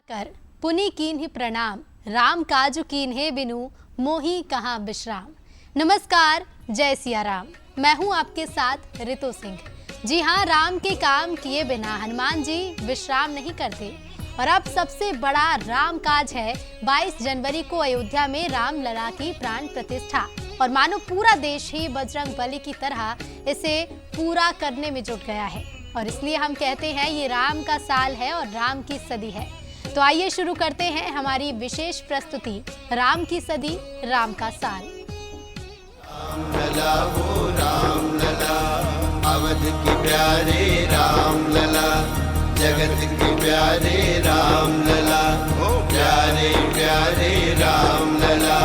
कर पुनि कीन्हि प्रणाम, राम काज कीन्हे बिनु मोहि कहाँ विश्राम। नमस्कार, जय सिया राम। मैं हूं आपके साथ रितु सिंह। जी हां, राम के काम किए बिना हनुमान जी विश्राम नहीं करते। और अब सबसे बड़ा राम काज है 22 जनवरी को अयोध्या में राम लला की प्राण प्रतिष्ठा। और मानो पूरा देश ही बजरंग बली की तरह इसे पूरा करने में जुट गया है। और इसलिए हम कहते हैं ये राम का साल है और राम की सदी है। तो आइए शुरू करते हैं हमारी विशेष प्रस्तुति, राम की सदी, राम का साल। राम लला वो राम लला, अवध के प्यारे राम लला, जगत के प्यारे राम लला, प्यारे प्यारे राम लला।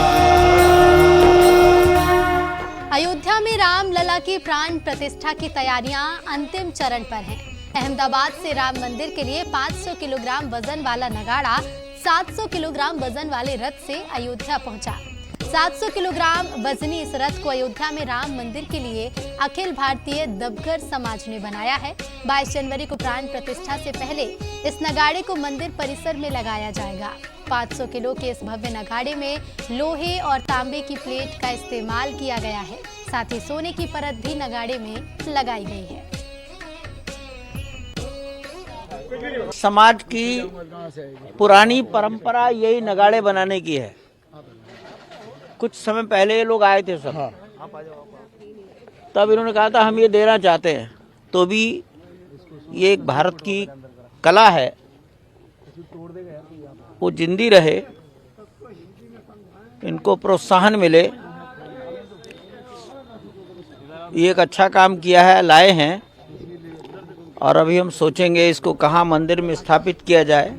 अयोध्या में राम लला की प्राण प्रतिष्ठा की तैयारियां अंतिम चरण पर हैं। अहमदाबाद से राम मंदिर के लिए 500 किलोग्राम वजन वाला नगाड़ा 700 किलोग्राम वजन वाले रथ से अयोध्या पहुंचा। 700 किलोग्राम वजनी इस रथ को अयोध्या में राम मंदिर के लिए अखिल भारतीय दबगर समाज ने बनाया है। 22 जनवरी को प्राण प्रतिष्ठा से पहले इस नगाड़े को मंदिर परिसर में लगाया जाएगा। 500 किलो के इस भव्य नगाड़े में लोहे और तांबे की प्लेट का इस्तेमाल किया गया है। साथ ही सोने की परत भी नगाड़े में लगाई गई है। समाज की पुरानी परंपरा यही नगाड़े बनाने की है। कुछ समय पहले ये लोग आए थे सब, तब इन्होंने कहा था हम ये देना चाहते हैं। तो भी ये एक भारत की कला है, वो जिंदी रहे, इनको प्रोत्साहन मिले। ये एक अच्छा काम किया है, लाए हैं। और अभी हम सोचेंगे इसको कहाँ मंदिर में स्थापित किया जाए।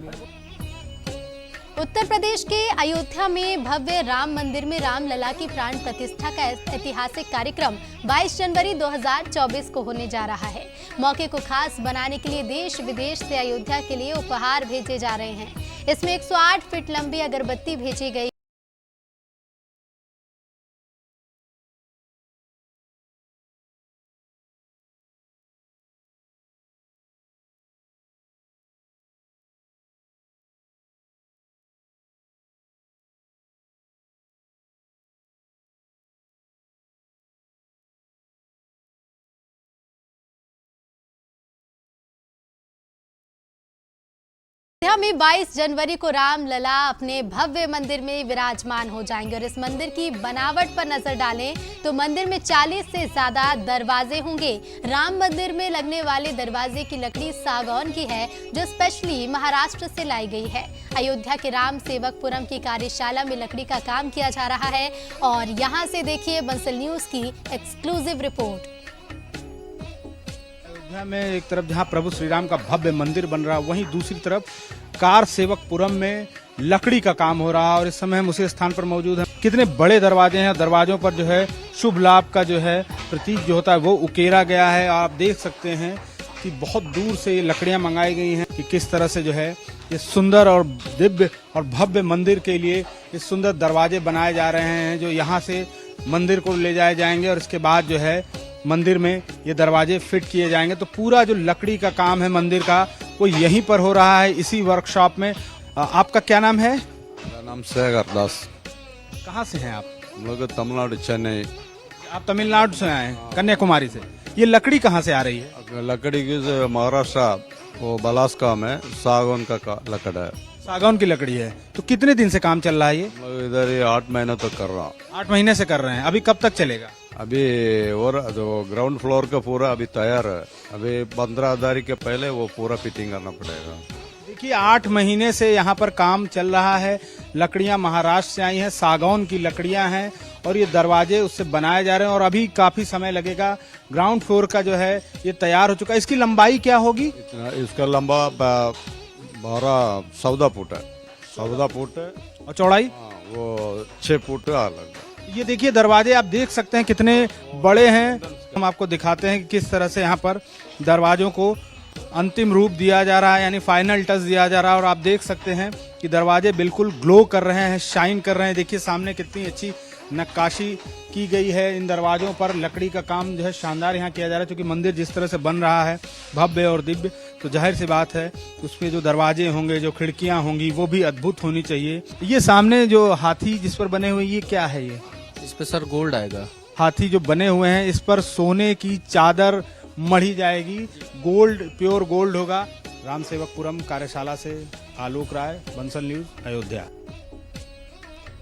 उत्तर प्रदेश के अयोध्या में भव्य राम मंदिर में राम लला की प्राण प्रतिष्ठा का ऐतिहासिक कार्यक्रम 22 जनवरी 2024 को होने जा रहा है। मौके को खास बनाने के लिए देश विदेश से अयोध्या के लिए उपहार भेजे जा रहे हैं। इसमें 108 फीट लंबी अगरबत्ती भेजी गई। अयोध्या में 22 जनवरी को राम लला अपने भव्य मंदिर में विराजमान हो जाएंगे। और इस मंदिर की बनावट पर नजर डालें तो मंदिर में 40 से ज्यादा दरवाजे होंगे। राम मंदिर में लगने वाले दरवाजे की लकड़ी सागौन की है, जो स्पेशली महाराष्ट्र से लाई गई है। अयोध्या के राम सेवकपुरम की कार्यशाला में लकड़ी का काम किया जा रहा है। और यहाँ से देखिए बंसल न्यूज की एक्सक्लूसिव रिपोर्ट। अयोध्या में एक तरफ जहां प्रभु श्री राम का भव्य मंदिर बन रहा है, वहीं दूसरी तरफ कार सेवकपुरम में लकड़ी का काम हो रहा है। और इस समय हम उसी स्थान पर मौजूद हैं। कितने बड़े दरवाजे हैं, दरवाजों पर जो है शुभ लाभ का जो है प्रतीक जो होता है वो उकेरा गया है। आप देख सकते हैं कि बहुत दूर से ये लकड़ियां मंगाई गई हैं कि किस तरह से जो है ये सुंदर और दिव्य और भव्य मंदिर के लिए ये सुंदर दरवाजे बनाए जा रहे हैं, जो यहाँ से मंदिर को ले जाए जाएंगे। और इसके बाद जो है मंदिर में ये दरवाजे फिट किए जाएंगे। तो पूरा जो लकड़ी का काम है मंदिर का, वो यहीं पर हो रहा है, इसी वर्कशॉप में। आपका क्या नाम है? मेरा नाम शेखर दास। कहाँ से हैं आप? हम लोग तमिलनाडु, चेन्नई। आप तमिलनाडु से आए हैं, कन्याकुमारी से। ये लकड़ी कहाँ से आ रही है? लकड़ी की जो महाराष्ट्र वो बलास्का में सागौन का लकड़ है। सागौन की लकड़ी है। तो कितने दिन से काम चल रहा है ये? हम लोग इधर ही 8 महीने तक कर रहा हूँ। 8 महीने से कर रहे हैं। अभी कब तक चलेगा? अभी और जो ग्राउंड फ्लोर का पूरा अभी तैयार है। अभी 15 तारीख के पहले वो पूरा फिटिंग करना पड़ेगा। देखिए 8 महीने से यहाँ पर काम चल रहा है। लकड़ियाँ महाराष्ट्र से आई हैं, सागौन की लकड़ियाँ हैं। और ये दरवाजे उससे बनाए जा रहे हैं। और अभी काफी समय लगेगा। ग्राउंड फ्लोर का जो है ये तैयार हो चुका है। इसकी लंबाई क्या होगी? इसका लंबा 14 फुट है। 14 फुट है। और चौड़ाई? वो 6 फुट अलग। ये देखिए दरवाजे आप देख सकते हैं कितने बड़े हैं। हम आपको दिखाते हैं कि किस तरह से यहाँ पर दरवाजों को अंतिम रूप दिया जा रहा है, यानी फाइनल टच दिया जा रहा है। और आप देख सकते हैं कि दरवाजे बिल्कुल ग्लो कर रहे हैं, शाइन कर रहे हैं। देखिए सामने कितनी अच्छी नक्काशी की गई है इन दरवाजों पर। लकड़ी का काम जो है शानदार यहाँ किया जा रहा है, क्योंकि मंदिर जिस तरह से बन रहा है भव्य और दिव्य, तो जाहिर सी बात है उसमें जो दरवाजे होंगे, जो खिड़कियां होंगी, वो भी अद्भुत होनी चाहिए। ये सामने जो हाथी जिस पर बने हुए, ये क्या है? ये इस पे सर गोल्ड आएगा। हाथी जो बने हुए हैं, इस पर सोने की चादर मढ़ी जाएगी, गोल्ड, प्योर गोल्ड होगा। रामसेवकपुरम कार्यशाला से आलोक राय, बंसल न्यूज, अयोध्या।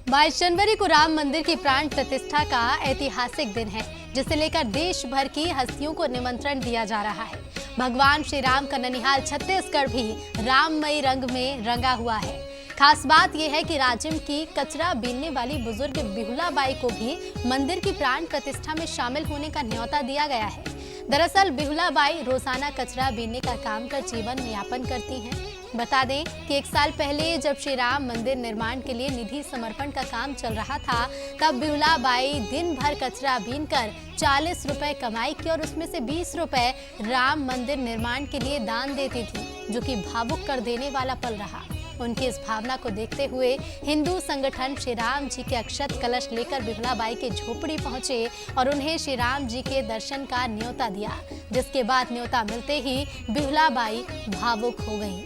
22 जनवरी को राम मंदिर की प्राण प्रतिष्ठा का ऐतिहासिक दिन है, जिसे लेकर देश भर की हस्तियों को निमंत्रण दिया जा रहा है। भगवान श्री राम का ननिहाल छत्तीसगढ़ भी राममयी रंग में रंगा हुआ है। खास बात यह है कि राजिम की कचरा बीनने वाली बुजुर्ग बिहुला बाई को भी मंदिर की प्राण प्रतिष्ठा में शामिल होने का न्योता दिया गया है। दरअसल बिहुला बाई रोजाना कचरा बीनने का काम कर जीवन यापन करती हैं। बता दें कि 1 साल पहले जब श्री राम मंदिर निर्माण के लिए निधि समर्पण का काम चल रहा था, तब बिहुला बाई दिन भर कचरा बीनकर 40 रुपए कमाई की और उसमें से 20 रुपए राम मंदिर निर्माण के लिए दान देती थी, जो कि भावुक कर देने वाला पल रहा। उनकी इस भावना को देखते हुए हिंदू संगठन श्री राम जी के अक्षत कलश लेकर बिहुला बाई के झोपड़ी पहुंचे और उन्हें श्री राम जी के दर्शन का न्योता दिया, जिसके बाद न्योता मिलते ही बिहुला बाई भावुक हो गईं।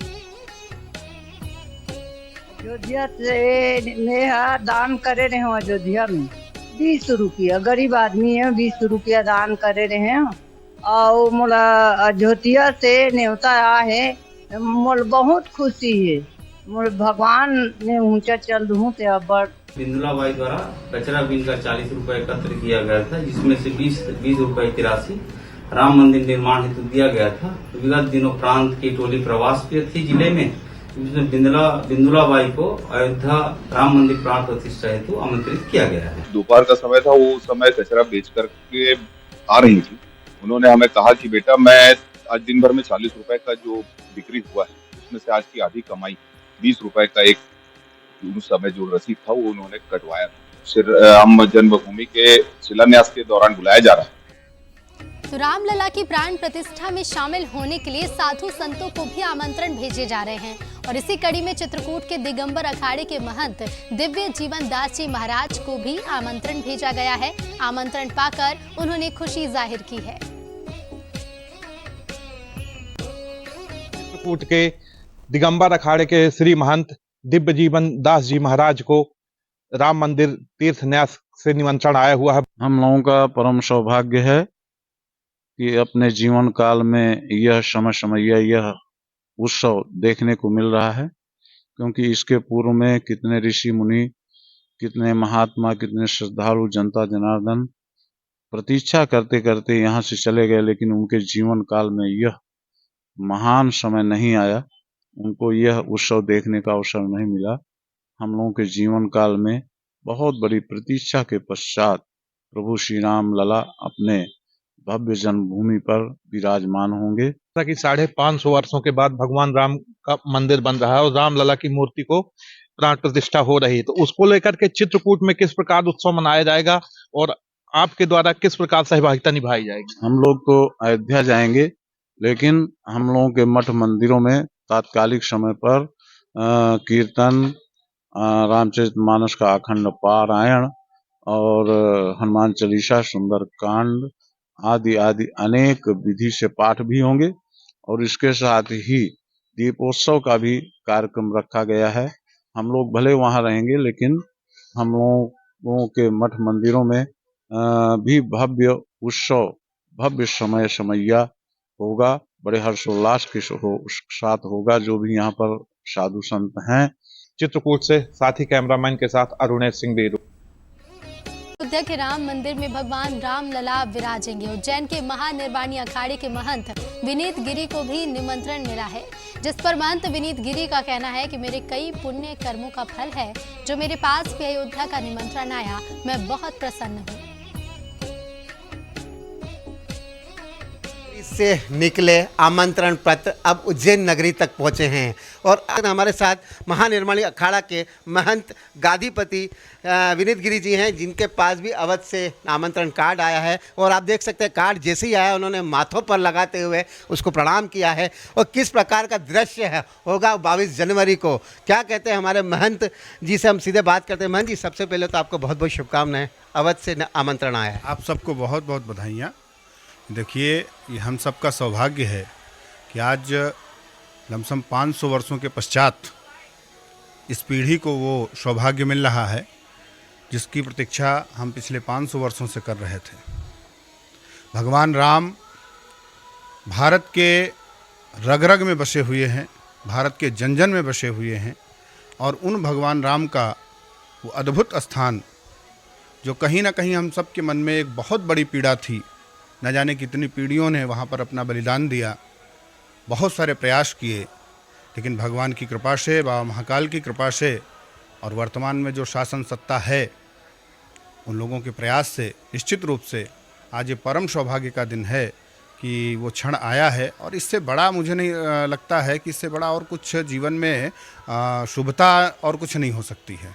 अयोध्या से नेहा दान करे रहे हो, अयोध्या में 20 रुपया, गरीब आदमी है, 20 रुपया दान करे रहे हैं। और मोला अयोध्या से न्योता आया है, मोल बहुत खुशी है। मोल भगवान ने ऊंचा चल दूं ते अब बिंदुला बाई द्वारा कचरा बीनकर 40 रुपए एकत्र किया गया था, जिसमें से 20 रुपए की राशि राम मंदिर निर्माण हेतु दिया गया था। विगत दिनों प्रांत की टोली प्रवास पे थी जिले में, जिसमें बिंदुला बाई को अयोध्या राम मंदिर प्राण प्रतिष्ठा हेतु आमंत्रित किया गया है। दोपहर का समय था, वो समय कचरा बेच करके आ रही थी। उन्होंने हमें कहा कि बेटा, मैं आज दिन भर में 40 रुपए का जो बिक्री हुआ है, उसमें से आज की आधी कमाई 20 रुपए का एक उस समय जो रसीद था वो उन्होंने कटवाया। श्री राम जन्मभूमि के शिलान्यास के दौरान बुलाया जा रहा है। तो रामलला की प्राण प्रतिष्ठा में शामिल होने के लिए साधु संतों को भी आमंत्रण भेजे जा रहे हैं और इसी कड़ी में चित्रकूट के दिगंबर अखाड़े के महंत दिव्य जीवन दास जी महाराज को भी आमंत्रण भेजा गया है। आमंत्रण पाकर उन्होंने खुशी जाहिर की है। चित्रकूट के दिगंबर अखाड़े के श्री महंत दिव्य जीवन दास जी महाराज को राम मंदिर तीर्थ न्यास से निमंत्रण आया हुआ है। हम लोगों का परम सौभाग्य है कि अपने जीवन काल में यह यह उत्सव देखने को मिल रहा है, क्योंकि इसके पूर्व में कितने ऋषि मुनि, कितने महात्मा, कितने श्रद्धालु जनता जनार्दन प्रतीक्षा करते करते यहाँ से चले गए, लेकिन उनके जीवन काल में यह महान समय नहीं आया, उनको यह उत्सव देखने का अवसर नहीं मिला। हम लोगों के जीवन काल में बहुत बड़ी प्रतीक्षा के पश्चात प्रभु श्री राम लला अपने भव्य जन्मभूमि पर विराजमान होंगे। कि 550 वर्षों के बाद भगवान राम का मंदिर बन रहा है और राम लला की मूर्ति को प्राण प्रतिष्ठा हो रही है, तो उसको लेकर के चित्रकूट में किस प्रकार उत्सव मनाया जाएगा और आपके द्वारा किस प्रकार सहभागिता निभाई जाएगी? हम लोग तो अयोध्या जाएंगे, लेकिन हम लोगों के मठ मंदिरों में तात्कालिक समय पर कीर्तन, रामचरितमानस का अखंड पारायण और हनुमान चालीसा, सुंदर कांड आदि आदि अनेक विधि से पाठ भी होंगे और इसके साथ ही दीपोत्सव का भी कार्यक्रम रखा गया है। हम लोग भले वहां रहेंगे, लेकिन हम लोगों के मठ मंदिरों में भी भव्य उत्सव, भव्य समैया होगा, बड़े हर्षोल्लास के साथ होगा, जो भी यहाँ पर साधु संत हैं। चित्रकूट से साथी कैमरामैन के साथ अरुणेश सिंह बेरू। अयोध्या के राम मंदिर में भगवान राम लला विराजेंगे। उज्जैन के महानिर्वाणी अखाड़े के महंत विनीत गिरी को भी निमंत्रण मिला है, जिस पर महंत विनीत गिरी का कहना है कि मेरे कई पुण्य कर्मों का फल है जो मेरे पास भी अयोध्या का निमंत्रण आया, मैं बहुत प्रसन्न हूँ। से निकले आमंत्रण पत्र अब उज्जैन नगरी तक पहुंचे हैं और हमारे साथ महानिर्माणी अखाड़ा के महंत गादीपति विनीत गिरी जी हैं, जिनके पास भी अवध से आमंत्रण कार्ड आया है और आप देख सकते हैं कार्ड जैसे ही आया उन्होंने माथों पर लगाते हुए उसको प्रणाम किया है। और किस प्रकार का दृश्य है होगा 22 जनवरी को, क्या कहते हैं हमारे महंत जी से हम सीधे बात करते हैं। महंत जी, सबसे पहले तो आपको बहुत बहुत शुभकामनाएं, अवध से आमंत्रण आया है। आप सबको बहुत बहुत बधाइयाँ। देखिए, ये हम सबका सौभाग्य है कि आज लमसम 500 वर्षों के पश्चात इस पीढ़ी को वो सौभाग्य मिल रहा है जिसकी प्रतीक्षा हम पिछले 500 वर्षों से कर रहे थे। भगवान राम भारत के रग रग में बसे हुए हैं, भारत के जन जन में बसे हुए हैं और उन भगवान राम का वो अद्भुत स्थान जो कहीं ना कहीं हम सब के मन में एक बहुत बड़ी पीड़ा थी, न जाने कितनी पीढ़ियों ने वहाँ पर अपना बलिदान दिया, बहुत सारे प्रयास किए, लेकिन भगवान की कृपा से, बाबा महाकाल की कृपा से और वर्तमान में जो शासन सत्ता है उन लोगों के प्रयास से निश्चित रूप से आज ये परम सौभाग्य का दिन है कि वो क्षण आया है। और इससे बड़ा मुझे नहीं लगता है कि इससे बड़ा और कुछ जीवन में शुभता और कुछ नहीं हो सकती है।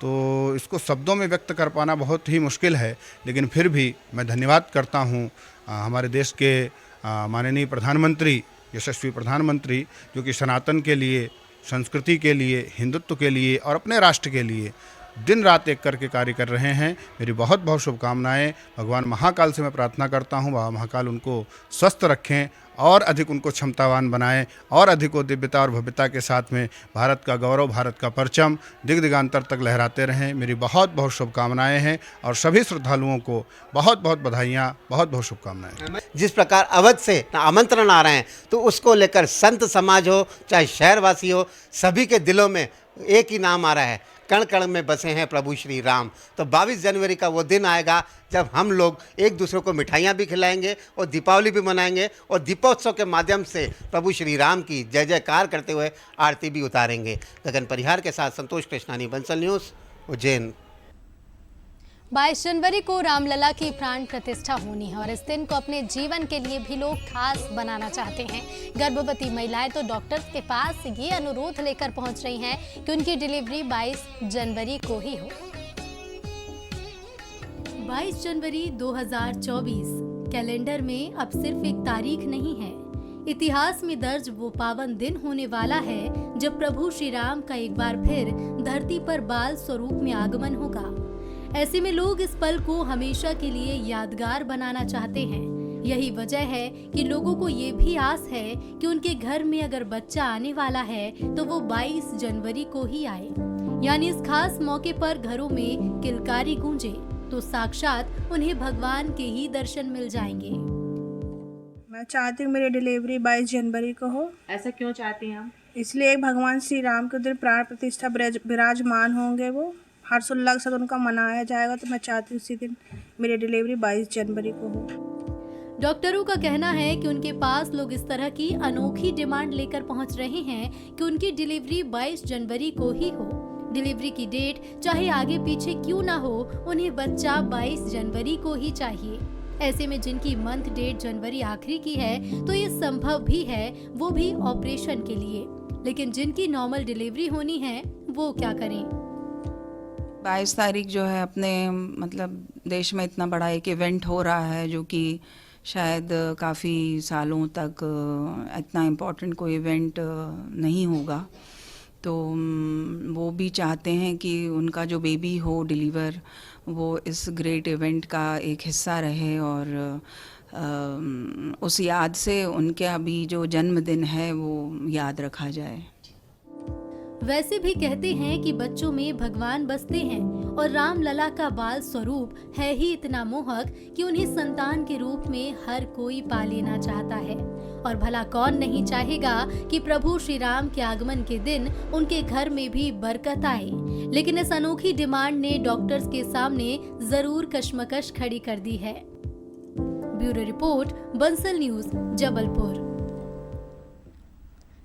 तो इसको शब्दों में व्यक्त कर पाना बहुत ही मुश्किल है, लेकिन फिर भी मैं धन्यवाद करता हूँ हमारे देश के माननीय प्रधानमंत्री, यशस्वी प्रधानमंत्री, जो कि सनातन के लिए, संस्कृति के लिए, हिंदुत्व के लिए और अपने राष्ट्र के लिए दिन रात एक करके कार्य कर रहे हैं। मेरी बहुत बहुत शुभकामनाएं। भगवान महाकाल से मैं प्रार्थना करता हूं, बाबा महाकाल उनको स्वस्थ रखें और अधिक उनको क्षमतावान बनाएं और अधिक वो दिव्यता और भव्यता के साथ में भारत का गौरव, भारत का परचम दिग दिगांतर तक लहराते रहें। मेरी बहुत बहुत शुभकामनाएं हैं और सभी श्रद्धालुओं को बहुत बहुत बधाइयाँ, बहुत बहुत शुभकामनाएं। जिस प्रकार अवध से आमंत्रण आ रहे हैं तो उसको लेकर संत समाज हो चाहे शहरवासी हो, सभी के दिलों में एक ही नाम आ रहा है, कण कण में बसे हैं प्रभु श्री राम। तो 22 जनवरी का वो दिन आएगा जब हम लोग एक दूसरे को मिठाइयाँ भी खिलाएंगे और दीपावली भी मनाएंगे और दीपोत्सव के माध्यम से प्रभु श्री राम की जय जयकार करते हुए आरती भी उतारेंगे। गगन परिहार के साथ संतोष कृष्णानी, बंसल न्यूज़, उज्जैन। 22 जनवरी को रामलला की प्राण प्रतिष्ठा होनी है और इस दिन को अपने जीवन के लिए भी लोग खास बनाना चाहते हैं। गर्भवती महिलाएं तो डॉक्टर्स के पास ये अनुरोध लेकर पहुंच रही हैं कि उनकी डिलीवरी 22 जनवरी को ही हो। 22 जनवरी 2024 कैलेंडर में अब सिर्फ एक तारीख नहीं है, इतिहास में दर्ज वो पावन दिन होने वाला है जब प्रभु श्री राम का एक बार फिर धरती पर बाल स्वरूप में आगमन होगा। ऐसे में लोग इस पल को हमेशा के लिए यादगार बनाना चाहते हैं। यही वजह है कि लोगों को ये भी आस है कि उनके घर में अगर बच्चा आने वाला है तो वो 22 जनवरी को ही आए, यानी इस खास मौके पर घरों में किलकारी गूंजे तो साक्षात उन्हें भगवान के ही दर्शन मिल जाएंगे। मैं चाहती हूँ मेरी डिलीवरी 22 जनवरी को हो। ऐसा क्यों चाहती हैं आप? इसलिए भगवान श्री राम के दिन प्राण प्रतिष्ठा विराजमान होंगे, वो हर्षोल्लास के साथ उनका मनाया जाएगा, तो मैं चाहती हूँ उसी दिन मेरी डिलीवरी 22 जनवरी को हो। डॉक्टरों का कहना है कि उनके पास लोग इस तरह की अनोखी डिमांड लेकर पहुंच रहे हैं कि उनकी डिलीवरी 22 जनवरी को ही हो। डिलीवरी की डेट चाहे आगे पीछे क्यों ना हो, उन्हें बच्चा 22 जनवरी को ही चाहिए। ऐसे में जिनकी मंथ डेट जनवरी आखिरी की है तो ये संभव भी है, वो भी ऑपरेशन के लिए। लेकिन जिनकी नॉर्मल डिलीवरी होनी है वो क्या करें? 22 तारीख जो है अपने मतलब देश में इतना बड़ा एक इवेंट हो रहा है जो कि शायद काफ़ी सालों तक इतना इम्पोर्टेंट कोई इवेंट नहीं होगा। तो वो भी चाहते हैं कि उनका जो बेबी हो डिलीवर वो इस ग्रेट इवेंट का एक हिस्सा रहे और उस याद से उनके अभी जो जन्मदिन है वो याद रखा जाए। वैसे भी कहते हैं कि बच्चों में भगवान बसते हैं और रामलला का बाल स्वरूप है ही इतना मोहक कि उन्हें संतान के रूप में हर कोई पा लेना चाहता है। और भला कौन नहीं चाहेगा कि प्रभु श्री राम के आगमन के दिन उनके घर में भी बरकत आए। लेकिन इस अनोखी डिमांड ने डॉक्टर्स के सामने जरूर कश्मकश खड़ी कर दी है। Bureau report, Bansal news, Jabalpur.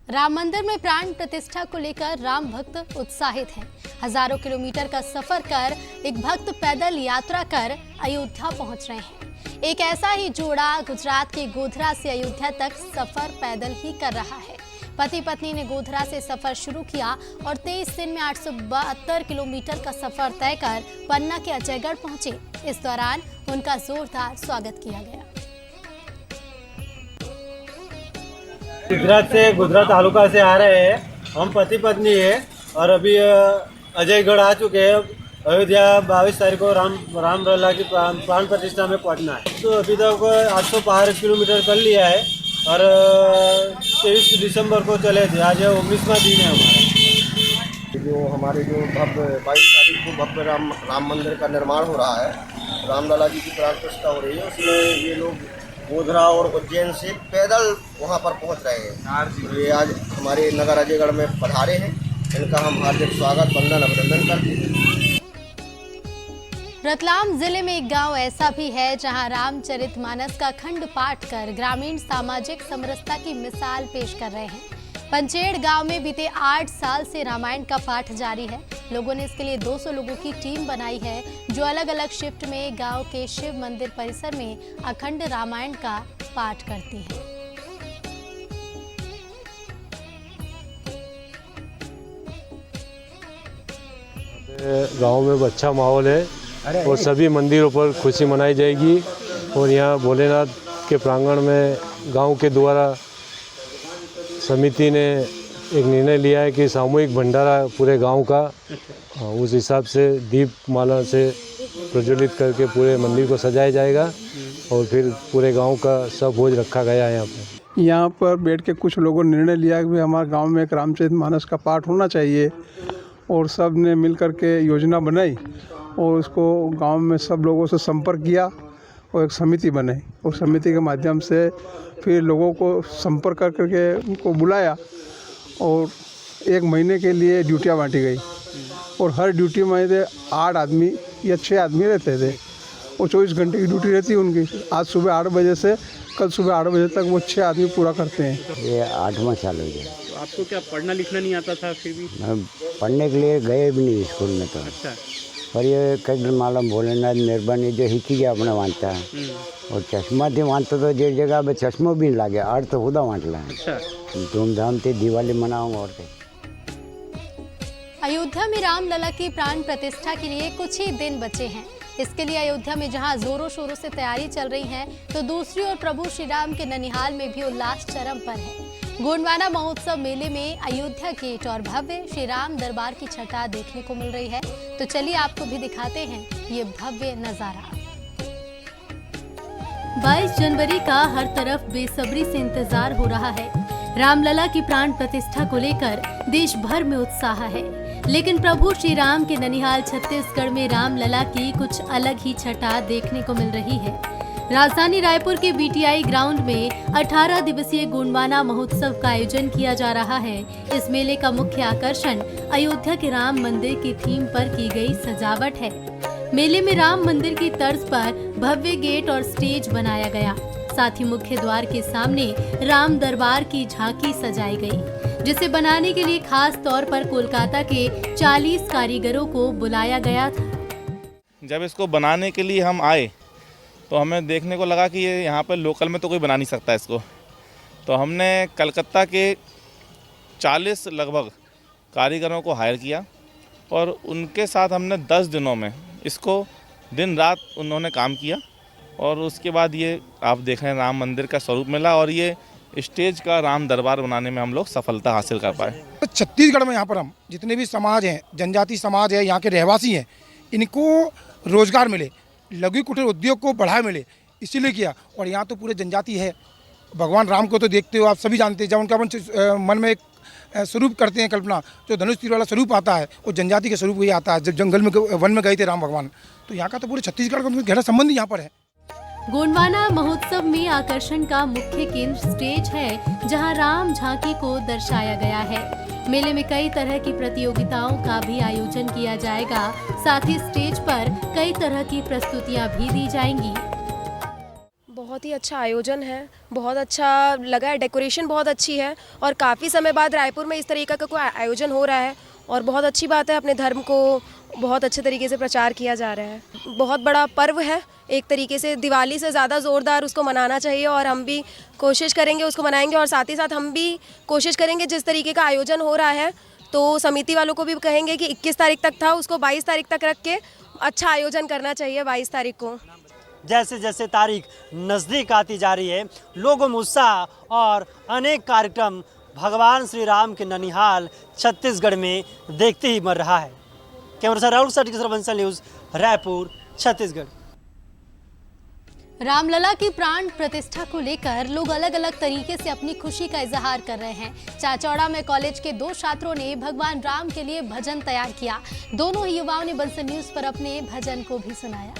Ram मंदिर में प्राण प्रतिष्ठा को लेकर राम भक्त उत्साहित हैं। हजारों किलोमीटर का सफर कर एक भक्त पैदल यात्रा कर अयोध्या पहुंच रहे हैं। एक ऐसा ही जोड़ा गुजरात के गोधरा से अयोध्या तक सफर पैदल ही कर रहा है। पति पत्नी ने गोधरा से सफर शुरू किया और 23 दिन में 872 किलोमीटर का सफर तय कर पन्ना के अजयगढ़ पहुंचे। इस दौरान उनका जोरदार स्वागत किया गया। गुजरात से गोधरा तालुका से आ रहे हैं, हम पति पत्नी है और अभी अजयगढ़ आ चुके हैं। अयोध्या 22 तारीख को राम लला की प्राण प्रतिष्ठा में पहुंचना है। तो अभी तक 852 किलोमीटर कर लिया है और 23 दिसंबर को चले थे। आज 19वां दिन है हमारे जो भव्य 22 तारीख को भव्य राम मंदिर का निर्माण हो रहा है, रामलला जी की प्राण प्रतिष्ठा हो रही है। उसमें ये लोग गोधरा और उज्जैन से पैदल वहां पर पहुंच रहे हैं। ये आज हमारे नगर अजयगढ़ में पधारे हैं, इनका हम हार्दिक स्वागत वंदन अभिनंदन करते हैं। रतलाम जिले में एक गांव ऐसा भी है जहां रामचरितमानस का अखंड पाठ कर ग्रामीण सामाजिक समरसता की मिसाल पेश कर रहे हैं। पंचेड़ गांव में बीते 8 साल से रामायण का पाठ जारी है। लोगों ने इसके लिए 200 लोगों की टीम बनाई है जो अलग अलग शिफ्ट में गांव के शिव मंदिर परिसर में अखंड रामायण का पाठ करती है। गांव में अच्छा माहौल है और सभी मंदिरों पर खुशी मनाई जाएगी। और यहाँ भोलेनाथ के प्रांगण में गांव के द्वारा समिति ने एक निर्णय लिया है कि सामूहिक भंडारा पूरे गांव का, उस हिसाब से दीप माला से प्रज्वलित करके पूरे मंदिर को सजाया जाएगा और फिर पूरे गांव का सब भोज रखा गया है। यहाँ पर बैठ के कुछ लोगों ने निर्णय लिया कि हमारे गांव में एक रामचरितमानस का पाठ होना चाहिए और सब ने मिल कर के योजना बनाई और उसको गांव में सब लोगों से संपर्क किया और एक समिति बनाई और समिति के माध्यम से फिर लोगों को संपर्क करके उनको बुलाया और 1 महीने के लिए ड्यूटियाँ बांटी गई और हर ड्यूटी में 8 आदमी या 6 आदमी रहते थे और 24 घंटे की ड्यूटी रहती है उनकी। आज सुबह 8 बजे से कल सुबह 8 बजे तक वो 6 आदमी पूरा करते हैं। ये 8वां साल हो गया। तो आपको क्या पढ़ना लिखना नहीं आता था? फिर भी मैं पढ़ने के लिए गए भी नहीं स्कूल में तो। अच्छा। पर ये कई मालूम भोलेनाथ मेहरबानी जो हिची गया अपने वांटता है और चश्मा थी वांटता तो जे जगह पे चश्मो भी लागे आड़ तो खुदा वांटला है। अच्छा। धूमधाम से दिवाली मनाऊंगा और अयोध्या में रामलला की प्राण प्रतिष्ठा के लिए कुछ ही दिन बचे हैं। इसके लिए अयोध्या में जहां जोरों शोरों से तैयारी चल रही है तो दूसरी ओर प्रभु श्री राम के ननिहाल में भी उल्लास चरम पर है। गोंडवाना महोत्सव मेले में अयोध्या गेट और भव्य श्री राम दरबार की छटा देखने को मिल रही है। तो चलिए आपको भी दिखाते हैं ये भव्य नजारा। 22 जनवरी का हर तरफ बेसब्री से इंतजार हो रहा है। रामलला की प्राण प्रतिष्ठा को लेकर देश भर में उत्साह है, लेकिन प्रभु श्री राम के ननिहाल छत्तीसगढ़ में रामलला की कुछ अलग ही छटा देखने को मिल रही है। राजधानी रायपुर के बीटीआई ग्राउंड में 18 दिवसीय गोंडवाना महोत्सव का आयोजन किया जा रहा है। इस मेले का मुख्य आकर्षण अयोध्या के राम मंदिर की थीम पर की गई सजावट है। मेले में राम मंदिर की तर्ज पर भव्य गेट और स्टेज बनाया गया। साथ ही मुख्य द्वार के सामने राम दरबार की झांकी सजाई गई, जिसे बनाने के लिए खास तौर पर कोलकाता के 40 कारीगरों को बुलाया गया था। जब इसको बनाने के लिए हम आए तो हमें देखने को लगा कि ये यहाँ पर लोकल में तो कोई बना नहीं सकता इसको, तो हमने कलकत्ता के 40 लगभग कारीगरों को हायर किया और उनके साथ हमने 10 दिनों में इसको दिन रात उन्होंने काम किया और उसके बाद ये आप देख रहे हैं राम मंदिर का स्वरूप मिला और ये स्टेज का राम दरबार बनाने में हम लोग सफलता हासिल कर पाए। छत्तीसगढ़ में यहाँ पर हम जितने भी समाज हैं, जनजाति समाज है, यहाँ के रहवासी हैं, इनको रोजगार मिले, लघु कुटीर उद्योग को बढ़ावा मिले, इसीलिए किया। और यहाँ तो पूरे जनजाति है। भगवान राम को तो देखते हो आप सभी जानते हैं, जब उनका मन में एक स्वरूप करते हैं कल्पना, जो धनुष तीर वाला स्वरूप आता है वो जनजाति का स्वरूप ही आता है। जब जंगल में वन में गए थे राम भगवान, तो यहाँ का तो पूरे छत्तीसगढ़ का गहरा संबंध यहाँ पर है। गोंडवाना महोत्सव में आकर्षण का मुख्य केंद्र स्टेज है, जहां राम झांकी को दर्शाया गया है। मेले में कई तरह की प्रतियोगिताओं का भी आयोजन किया जाएगा। साथ ही स्टेज पर कई तरह की प्रस्तुतियां भी दी जाएंगी। बहुत ही अच्छा आयोजन है, बहुत अच्छा लगा है, डेकोरेशन बहुत अच्छी है और काफ़ी समय बाद रायपुर में इस तरीके का कोई आयोजन हो रहा है और बहुत अच्छी बात है, अपने धर्म को बहुत अच्छे तरीके से प्रचार किया जा रहा है। बहुत बड़ा पर्व है, एक तरीके से दिवाली से ज़्यादा ज़ोरदार उसको मनाना चाहिए और हम भी कोशिश करेंगे उसको मनाएंगे। और साथ ही साथ हम भी कोशिश करेंगे, जिस तरीके का आयोजन हो रहा है तो समिति वालों को भी कहेंगे कि 21 तारीख तक था, उसको 22 तारीख तक रख के अच्छा आयोजन करना चाहिए 22 तारीख को। जैसे जैसे तारीख नज़दीक आती जा रही है, लोगों में उत्साह और अनेक कार्यक्रम भगवान श्री राम के ननिहाल छत्तीसगढ़ में देखते ही मर रहा है। कैमरा राहुल सटी के साथ बंसल न्यूज़, रायपुर, छत्तीसगढ़। रामलला की प्राण प्रतिष्ठा को लेकर लोग अलग अलग तरीके से अपनी खुशी का इजहार कर रहे हैं। चाचौड़ा में कॉलेज के 2 छात्रों ने भगवान राम के लिए भजन तैयार किया। दोनों ही युवाओं ने बंसल न्यूज़ पर अपने भजन को भी सुनाया।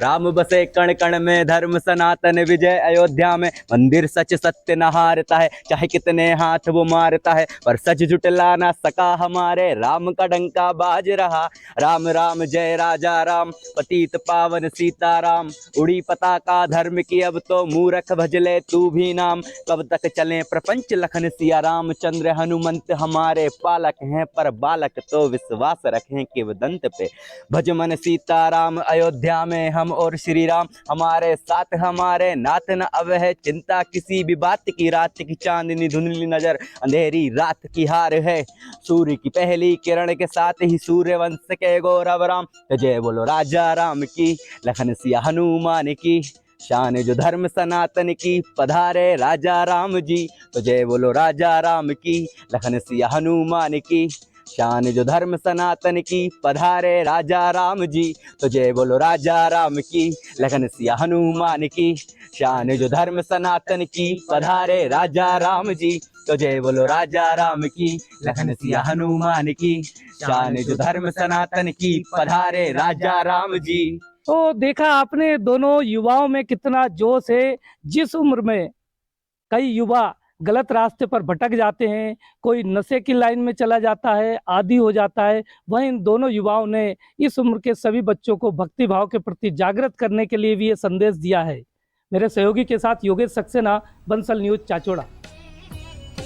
राम बसे कण कण में, धर्म सनातन विजय अयोध्या में। मंदिर सच सत्य न हारता है, चाहे कितने हाथ वो मारता है, पर सच जुटला ना सका हमारे। राम का डंका बाज रहा, राम राम जय राजा राम, पतित पावन सीताराम। उड़ी पताका धर्म की अब तो, मूरख भजले तू भी नाम। कब तक चले प्रपंच लखन सिया, रामचंद्र हनुमंत हमारे पालक हैं, पर बालक तो विश्वास रखें किवदंत पे। भज मन सीताराम अयोध्या में हम और श्री राम हमारे साथ, हमारे नाथ न अब है चिंता किसी भी बात की। रात की चांदनी धुंधली नजर, अंधेरी रात की हार है। सूर्य की पहली किरण के साथ ही सूर्यवंश के गौरव राम। जय बोलो राजा राम की, लखन सिया हनुमान की। शान जो धर्म सनातन की, पधारे राजा राम जी। तो जय बोलो राजा राम की, लखन सिया हनुमान की। शान जो धर्म सनातन की, पधारे राजा राम जी। तो जय बोलो राजा राम की, लखन सिया हनुमान की। शान जो धर्म सनातन की, पधारे राजा राम जी। तो जय बोलो राजा राम की, लखन सिया हनुमान की। शान जो धर्म सनातन की, पधारे राजा राम जी। तो देखा आपने दोनों युवाओं में कितना जोश है। जिस उम्र में कई युवा गलत रास्ते पर भटक जाते हैं, कोई नशे की लाइन में चला जाता है, आदी हो जाता है, वहीं इन दोनों युवाओं ने इस उम्र के सभी बच्चों को भक्ति भाव के प्रति जागृत करने के लिए भी ये संदेश दिया है। मेरे सहयोगी के साथ योगेश सक्सेना, बंसल न्यूज़, चाचौड़ा।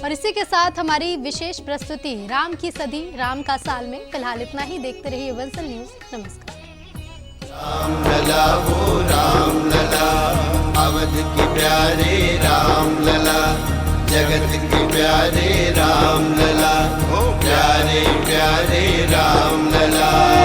और इसी के साथ हमारी विशेष प्रस्तुति राम की सदी राम का साल में फिलहाल इतना ही। देखते रहिए बंसल न्यूज़। नमस्कार। राम लला वो राम लला, अवध के प्यारे राम लला, जगत के प्यारे राम लला, प्यारे प्यारे राम लला।